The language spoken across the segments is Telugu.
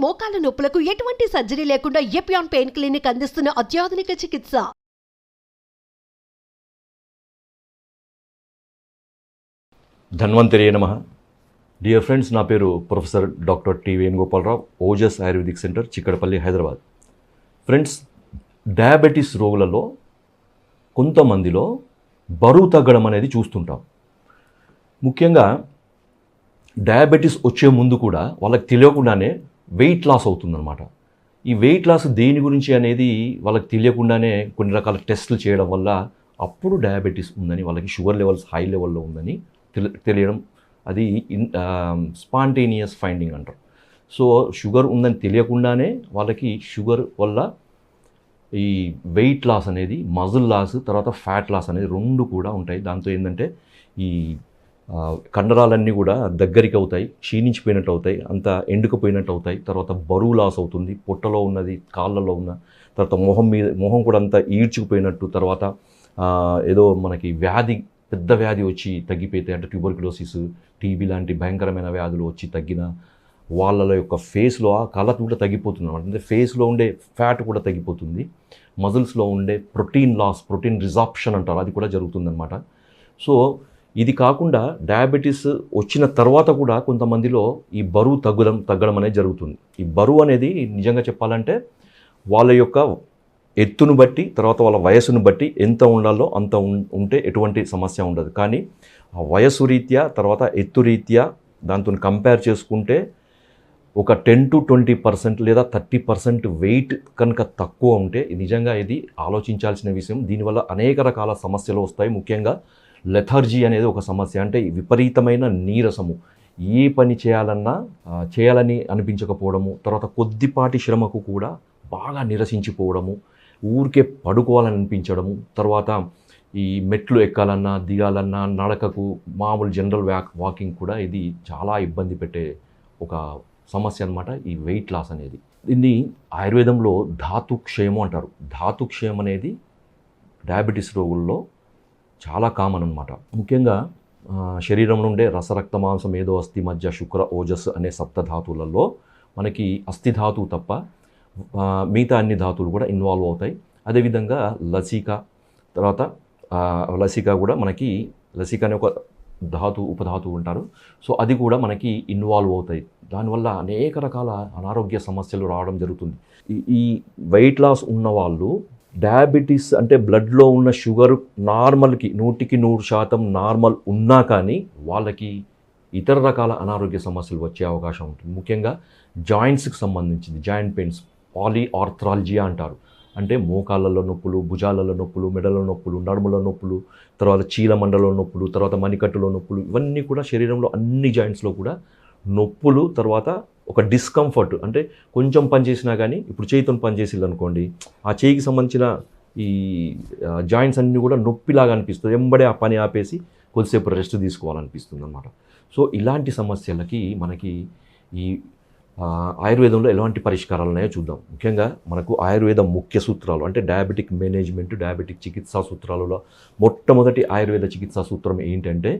మోకాల నొప్పులకు ఎటువంటి సర్జరీ లేకుండా ఎపియాన్ పెయిన్ క్లినిక్ అందిస్తున్న అత్యాధునిక చికిత్స. ధన్వంతరి నమః. డియర్ ఫ్రెండ్స్, నా పేరు professor doctor T Venugopalarao, Ojas Ayurvedic centre, Chikkadpally, Hyderabad. Friends, diabetes రోగులలో కొంతమందిలో బరువు తగ్గడం అనేది చూస్తుంటాం. ముఖ్యంగా డయాబెటీస్ వచ్చే ముందు కూడా వాళ్ళకి తెలియకుండానే వెయిట్ లాస్ అవుతుందన్నమాట. ఈ వెయిట్ లాస్ దేని గురించి అనేది వాళ్ళకి తెలియకుండానే కొన్ని రకాల టెస్టులు చేయడం వల్ల అప్పుడు డయాబెటీస్ ఉందని, వాళ్ళకి షుగర్ లెవెల్స్ హై లెవెల్లో ఉందని తెలియడం, అది స్పాంటేనియస్ ఫైండింగ్ అంటారు. సో షుగర్ ఉందని తెలియకుండానే వాళ్ళకి షుగర్ వల్ల ఈ వెయిట్ లాస్ అనేది, మజిల్ లాస్, తర్వాత ఫ్యాట్ లాస్ అనేది రెండు కూడా ఉంటాయి. దాంతో ఏంటంటే ఈ కండరాలన్నీ కూడా దగ్గరికి అవుతాయి, క్షీణించిపోయినట్టు అవుతాయి, అంత ఎండుకుపోయినట్టు అవుతాయి. తర్వాత బరువు లాస్ అవుతుంది, పొట్టలో ఉన్నది, కాళ్ళలో ఉన్న, తర్వాత మొహం కూడా అంతా ఈడ్చుకుపోయినట్టు, తర్వాత ఏదో మనకి పెద్ద వ్యాధి వచ్చి తగ్గిపోతే, అంటే ట్యూబర్క్యులోసిస్, టీబీ లాంటి భయంకరమైన వ్యాధులు వచ్చి తగ్గిన వాళ్ళ యొక్క ఫేస్లో ఆ కలర్ కూడా తగ్గిపోతుంది అనమాట. అంటే ఫేస్లో ఉండే ఫ్యాట్ కూడా తగ్గిపోతుంది, మజిల్స్లో ఉండే ప్రోటీన్ లాస్, ప్రోటీన్ రిజాప్షన్ అంటారు, అది కూడా జరుగుతుందన్నమాట. సో ఇది కాకుండా డయాబెటీస్ వచ్చిన తర్వాత కూడా కొంతమందిలో ఈ బరువు తగ్గడం అనేది జరుగుతుంది. ఈ బరువు అనేది నిజంగా చెప్పాలంటే వాళ్ళ యొక్క ఎత్తును బట్టి, తర్వాత వాళ్ళ వయసును బట్టి ఎంత ఉండాలో అంత ఉంటే ఎటువంటి సమస్య ఉండదు. కానీ ఆ వయసు రీత్యా, తర్వాత ఎత్తు రీత్యా దాంతో కంపేర్ చేసుకుంటే ఒక 10 to 20% లేదా 30% వెయిట్ కనుక తక్కువ ఉంటే నిజంగా ఇది ఆలోచించాల్సిన విషయం. దీనివల్ల అనేక రకాల సమస్యలు వస్తాయి. ముఖ్యంగా లెథర్జీ అనేది ఒక సమస్య. అంటే విపరీతమైన నీరసము, ఏ పని చేయాలని అనిపించకపోవడము, తర్వాత కొద్దిపాటి శ్రమకు కూడా బాగా నిరసించిపోవడము, ఊరికే పడుకోవాలని అనిపించడము, తర్వాత ఈ మెట్లు ఎక్కాలన్నా, దిగాలన్నా, నడకకు, మామూలు జనరల్ వాకింగ్ కూడా ఇది చాలా ఇబ్బంది పెట్టే ఒక సమస్య అన్నమాట, ఈ వెయిట్ లాస్ అనేది. దీన్ని ఆయుర్వేదంలో ధాతుక్షయము అంటారు. ధాతుక్షయం అనేది డయాబెటీస్ రోగుల్లో చాలా కామన్ అనమాట. ముఖ్యంగా శరీరంలో ఉండే రసరక్త మాంసం, మేధో, అస్థి, మజ్జ, శుక్ర, ఓజస్ అనే సప్తధాతువులలో మనకి అస్థి ధాతువు తప్ప మిగతా అన్ని ధాతువులు కూడా ఇన్వాల్వ్ అవుతాయి. అదేవిధంగా లసిక, తర్వాత లసిక కూడా మనకి, లసిక అనే ఒక ఉపధాతువు ఉంటారు. సో అది కూడా మనకి ఇన్వాల్వ్ అవుతాయి. దానివల్ల అనేక రకాల అనారోగ్య సమస్యలు రావడం జరుగుతుంది. ఈ వెయిట్ లాస్ ఉన్న వాళ్ళు డయాబెటీస్ అంటే బ్లడ్లో ఉన్న షుగర్ నార్మల్కి 100% నార్మల్ ఉన్నా కానీ వాళ్ళకి ఇతర రకాల అనారోగ్య సమస్యలు వచ్చే అవకాశం ఉంటుంది. ముఖ్యంగా జాయింట్స్కి సంబంధించింది, జాయింట్ పెయిన్స్, పాలిఆర్థ్రాలజియా అంటారు. అంటే మోకాళ్ళలో నొప్పులు, భుజాలలో నొప్పులు, మెడలో నొప్పులు, నడుముల నొప్పులు, తర్వాత చీలమండలో నొప్పులు, తర్వాత మణికట్టులో నొప్పులు, ఇవన్నీ కూడా శరీరంలో అన్ని జాయింట్స్లో కూడా నొప్పులు, తర్వాత ఒక డిస్కంఫర్ట్. అంటే కొంచెం పని చేసినా కానీ, ఇప్పుడు చేయితో పని చేసింది అనుకోండి, ఆ చేయికి సంబంధించిన ఈ జాయింట్స్ అన్నీ కూడా నొప్పిలాగా అనిపిస్తుంది. వెంబడే ఆ పని ఆపేసి కొద్దిసేపు రెస్ట్ తీసుకోవాలనిపిస్తుంది అన్నమాట. సో ఇలాంటి సమస్యలకి మనకి ఈ ఆయుర్వేదంలో ఎలాంటి పరిష్కారాలు ఉన్నాయో చూద్దాం. ముఖ్యంగా మనకు ఆయుర్వేద ముఖ్య సూత్రాలు అంటే డయాబెటిక్ మేనేజ్మెంట్, డయాబెటిక్ చికిత్సా సూత్రాలలో మొట్టమొదటి ఆయుర్వేద చికిత్సా సూత్రం ఏంటంటే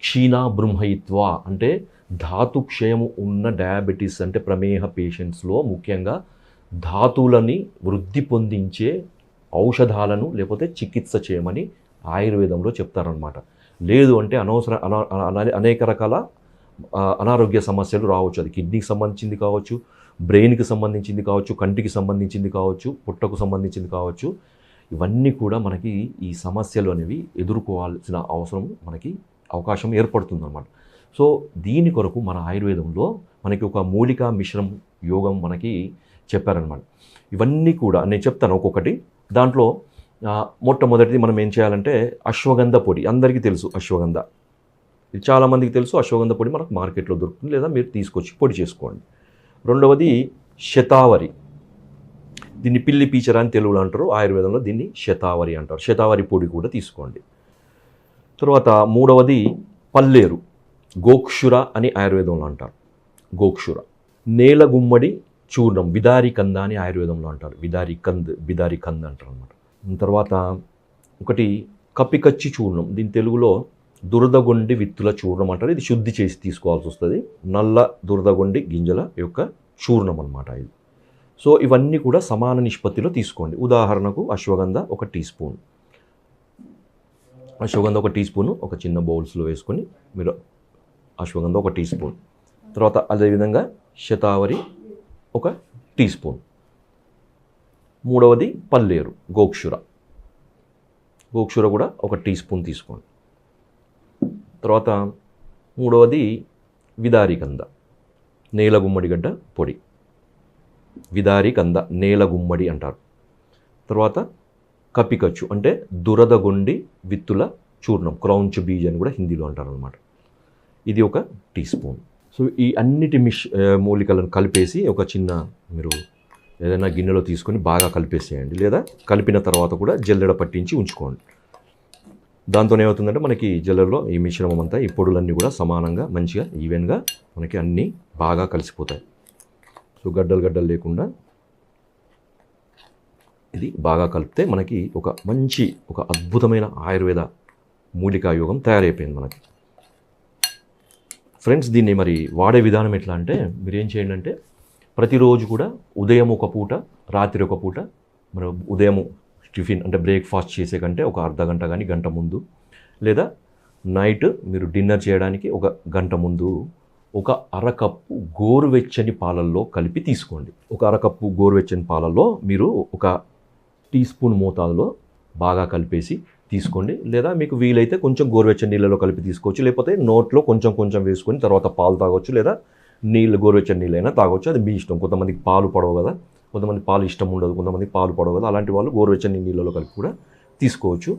క్షీణ బ్రహ్మయిత్వ. అంటే ధాతుక్షయము ఉన్న డయాబెటీస్ అంటే ప్రమేహ పేషెంట్స్లో ముఖ్యంగా ధాతువులని వృద్ధి పొందించే ఔషధాలను లేకపోతే చికిత్స చేయమని ఆయుర్వేదంలో చెప్తారనమాట. లేదు అంటే అనేక రకాల అనారోగ్య సమస్యలు రావచ్చు. అది కిడ్నీకి సంబంధించింది కావచ్చు, బ్రెయిన్కి సంబంధించింది కావచ్చు, కంటికి సంబంధించింది కావచ్చు, పుట్టకు సంబంధించింది కావచ్చు. ఇవన్నీ కూడా మనకి ఈ సమస్యలు అనేవి ఎదుర్కోవాల్సిన మనకి అవకాశం ఏర్పడుతుందన్నమాట. సో దీని కొరకు మన ఆయుర్వేదంలో మనకి ఒక మూలికా మిశ్రమ యోగం మనకి చెప్పారనమాట. ఇవన్నీ కూడా నేను చెప్తాను ఒక్కొక్కటి. దాంట్లో మొట్టమొదటిది మనం ఏం చేయాలంటే అశ్వగంధ పొడి. అందరికీ తెలుసు అశ్వగంధ, ఇది చాలామందికి తెలుసు. అశ్వగంధ పొడి మనకు మార్కెట్లో దొరుకుతుంది, లేదా మీరు తీసుకొచ్చి పొడి చేసుకోండి. రెండవది శతావరి. దీన్ని పిల్లి పీచర అని తెలుగులో అంటారు, ఆయుర్వేదంలో దీన్ని శతావరి అంటారు. శతావరి పొడి కూడా తీసుకోండి. తర్వాత మూడవది పల్లేరు, గోక్షుర అని ఆయుర్వేదంలో అంటారు. గోక్షుర. నేల గుమ్మడి చూర్ణం, విదారి కంద అని ఆయుర్వేదంలో అంటారు. బిదారి కంద్ అంటారు అనమాట. తర్వాత ఒకటి కప్పికచ్చి చూర్ణం, దీని తెలుగులో దురదగొండి విత్తుల చూర్ణం అంటారు. ఇది శుద్ధి చేసి తీసుకోవాల్సి వస్తుంది. నల్ల దురదగొండి గింజల యొక్క చూర్ణం అన్నమాట ఇది. సో ఇవన్నీ కూడా సమాన నిష్పత్తిలో తీసుకోండి. ఉదాహరణకు ashwagandha 1 teaspoon, ashwagandha 1 teaspoon ఒక చిన్న బౌల్స్లో వేసుకొని మీరు అశ్వగంధ 1 టీ స్పూన్, తర్వాత అదేవిధంగా శతావరి 1 టీ స్పూన్, మూడవది పల్లేరు గోక్షుర కూడా 1 టీ స్పూన్ తీసుకోండి. తర్వాత మూడవది విదారికంద నేలగుమ్మడిగడ్డ పొడి, విదారికంద నేలగుమ్మడి అంటారు. తర్వాత కపికచ్చు అంటే దురదగొండి విత్తుల చూర్ణం, క్రౌంచ్ బీజ్ అని కూడా హిందీలో అంటారు అనమాట. ఇది 1 టీ స్పూన్. సో ఈ అన్నిటి మూలికలను కలిపేసి ఒక చిన్న మీరు ఏదైనా గిన్నెలో తీసుకొని బాగా కలిపేసేయండి, లేదా కలిపిన తర్వాత కూడా జల్లెడ పట్టించి ఉంచుకోండి. దాంతో ఏమవుతుందంటే మనకి జల్లెడలో ఈ మిశ్రమం అంతా ఈ పొడులన్నీ కూడా సమానంగా మంచిగా ఈవెన్గా మనకి అన్నీ బాగా కలిసిపోతాయి. సో గడ్డలు లేకుండా ఇది బాగా కలిపితే మనకి ఒక అద్భుతమైన ఆయుర్వేద మూలికా యోగం తయారైపోయింది మనకి. ఫ్రెండ్స్, దీన్ని మరి వాడే విధానం ఎట్లా అంటే మీరు ఏం చేయండి అంటే ప్రతిరోజు కూడా ఉదయం 1 పూట, రాత్రి 1 పూట, మరి ఉదయం టిఫిన్ అంటే బ్రేక్ఫాస్ట్ చేసే కంటే ఒక అర్ధ గంట కానీ గంట ముందు, లేదా నైట్ మీరు డిన్నర్ చేయడానికి 1 గంట ముందు 1 అరకప్పు గోరువెచ్చని పాలల్లో కలిపి తీసుకోండి. 1 అరకప్పు గోరువెచ్చని పాలల్లో మీరు 1 టీ స్పూన్ మోతాదులో బాగా కలిపేసి తీసుకోండి. లేదా మీకు వీలైతే కొంచెం గోరువెచ్చని నీళ్ళలో కలిపి తీసుకోవచ్చు, లేకపోతే నోట్లో కొంచెం వేసుకొని తర్వాత పాలు తాగొచ్చు, లేదా గోరువెచ్చని నీళ్ళైనా తాగొచ్చు. అది మీ ఇష్టం. కొంతమందికి పాలు పడవు కదా, కొంతమంది పాలు ఇష్టం ఉండదు, కొంతమందికి పాలు పడవు కదా, అలాంటి వాళ్ళు గోరువెచ్చని నీళ్ళలో కలిపి కూడా తీసుకోవచ్చు.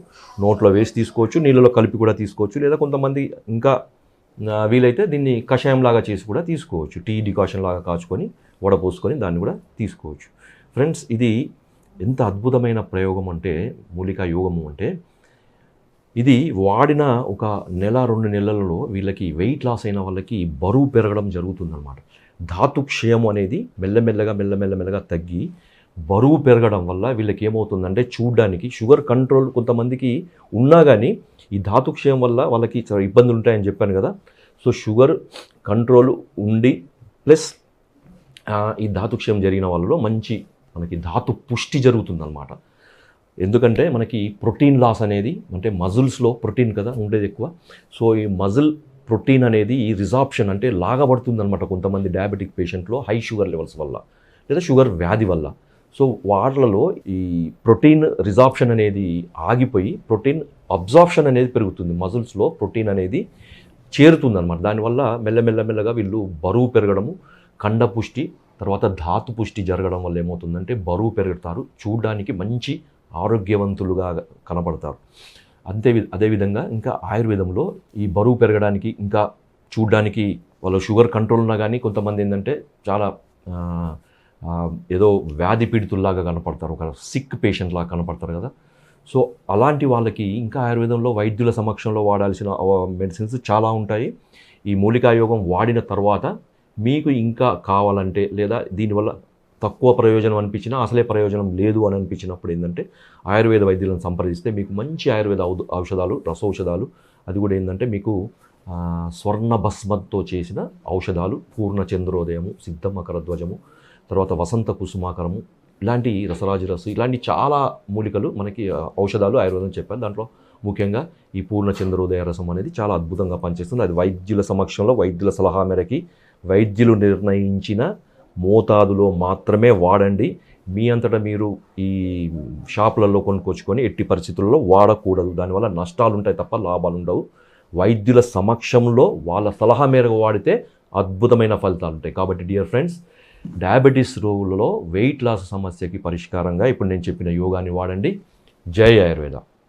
నోట్లో వేసి తీసుకోవచ్చు, నీళ్ళలో కలిపి కూడా తీసుకోవచ్చు, లేదా కొంతమంది ఇంకా వీలైతే దీన్ని కషాయం లాగా చేసి కూడా తీసుకోవచ్చు. టీ డికాషన్ లాగా కాచుకొని వడపోసుకొని దాన్ని కూడా తీసుకోవచ్చు. ఫ్రెండ్స్, ఇది ఎంత అద్భుతమైన ప్రయోగం అంటే మూలికా యోగము అంటే ఇది వాడిన 1 నెల 2 నెలలలో వీళ్ళకి వెయిట్ లాస్ అయిన వాళ్ళకి బరువు పెరగడం జరుగుతుందన్నమాట. ధాతు క్షయము అనేది మెల్లమెల్లగా తగ్గి బరువు పెరగడం వల్ల వీళ్ళకి ఏమవుతుందంటే చూడ్డానికి షుగర్ కంట్రోల్ కొంతమందికి ఉన్నా కానీ ఈ ధాతు క్షయం వల్ల వాళ్ళకి ఇబ్బందులు ఉంటాయని చెప్పాను కదా. సో షుగర్ కంట్రోల్ ఉండి ప్లస్ ఈ ధాతు క్షయం జరిగిన వాళ్ళలో మనకి ధాతు పుష్టి జరుగుతుందన్నమాట. ఎందుకంటే మనకి ప్రోటీన్ లాస్ అనేది అంటే మజిల్స్లో ప్రోటీన్ కదా ఉండేది ఎక్కువ. సో ఈ మజిల్ ప్రోటీన్ అనేది ఈ రిజార్ప్షన్ అంటే లాగబడుతుందన్నమాట కొంతమంది డయాబెటిక్ పేషెంట్లో హై షుగర్ లెవెల్స్ వల్ల, లేదా షుగర్ వ్యాధి వల్ల. సో వాటిలలో ఈ ప్రోటీన్ రిజార్ప్షన్ అనేది ఆగిపోయి ప్రోటీన్ అబ్జార్ప్షన్ అనేది పెరుగుతుంది. మజిల్స్లో ప్రోటీన్ అనేది చేరుతుందన్నమాట. దానివల్ల మెల్లమెల్లగా వీళ్ళు బరువు పెరగడము, కండ పుష్టి, తర్వాత ధాతు పుష్టి జరగడం వల్ల ఏమవుతుందంటే బరువు పెరుగుతారు, చూడడానికి మంచి ఆరోగ్యవంతులుగా కనపడతారు. అదేవిధంగా ఇంకా ఆయుర్వేదంలో ఈ బరువు పెరగడానికి ఇంకా చూడడానికి వాళ్ళు షుగర్ కంట్రోల్ ఉన్నా కానీ కొంతమంది ఏంటంటే చాలా ఏదో వ్యాధి పీడితుల్లాగా కనపడతారు, ఒక సిక్ పేషెంట్ లాగా కనపడతారు కదా. సో అలాంటి వాళ్ళకి ఇంకా ఆయుర్వేదంలో వైద్యుల సమక్షంలో వాడాల్సిన మెడిసిన్స్ చాలా ఉంటాయి. ఈ మూలికా యోగం వాడిన తర్వాత మీకు ఇంకా కావాలంటే, లేదా దీనివల్ల తక్కువ ప్రయోజనం అనిపించినా అసలే ప్రయోజనం లేదు అని అనిపించినప్పుడు ఏంటంటే ఆయుర్వేద వైద్యులను సంప్రదిస్తే మీకు మంచి ఆయుర్వేద ఔషధాలు, రసౌషధాలు, అది కూడా ఏంటంటే మీకు స్వర్ణ భస్మతో చేసిన ఔషధాలు, పూర్ణ చంద్రోదయము, సిద్ధమకర ధ్వజము, తర్వాత వసంత కుసుమాకరము, ఇలాంటి రసరాజరసు, ఇలాంటి చాలా మూలికలు మనకి ఔషధాలు ఆయుర్వేదం చెప్పారు. దాంట్లో ముఖ్యంగా ఈ పూర్ణ చంద్రోదయ రసం అనేది చాలా అద్భుతంగా పనిచేస్తుంది. అది వైద్యుల సమక్షంలో వైద్యుల సలహా మేరకి వైద్యులు నిర్ణయించిన మోతాదులో మాత్రమే వాడండి. మీ అంతటా మీరు ఈ షాపులలో కొనుక్కొచ్చుకొని ఎట్టి పరిస్థితుల్లో వాడకూడదు. దానివల్ల నష్టాలు ఉంటాయి తప్ప లాభాలు ఉండవు. వైద్యుల సమక్షంలో వాళ్ళ సలహా మేరకు వాడితే అద్భుతమైన ఫలితాలు ఉంటాయి. కాబట్టి డియర్ ఫ్రెండ్స్, డయాబెటీస్ రోగులలో వెయిట్ లాస్ సమస్యకి పరిష్కారంగా ఇప్పుడు నేను చెప్పిన యోగాని వాడండి. జై ఆయుర్వేద.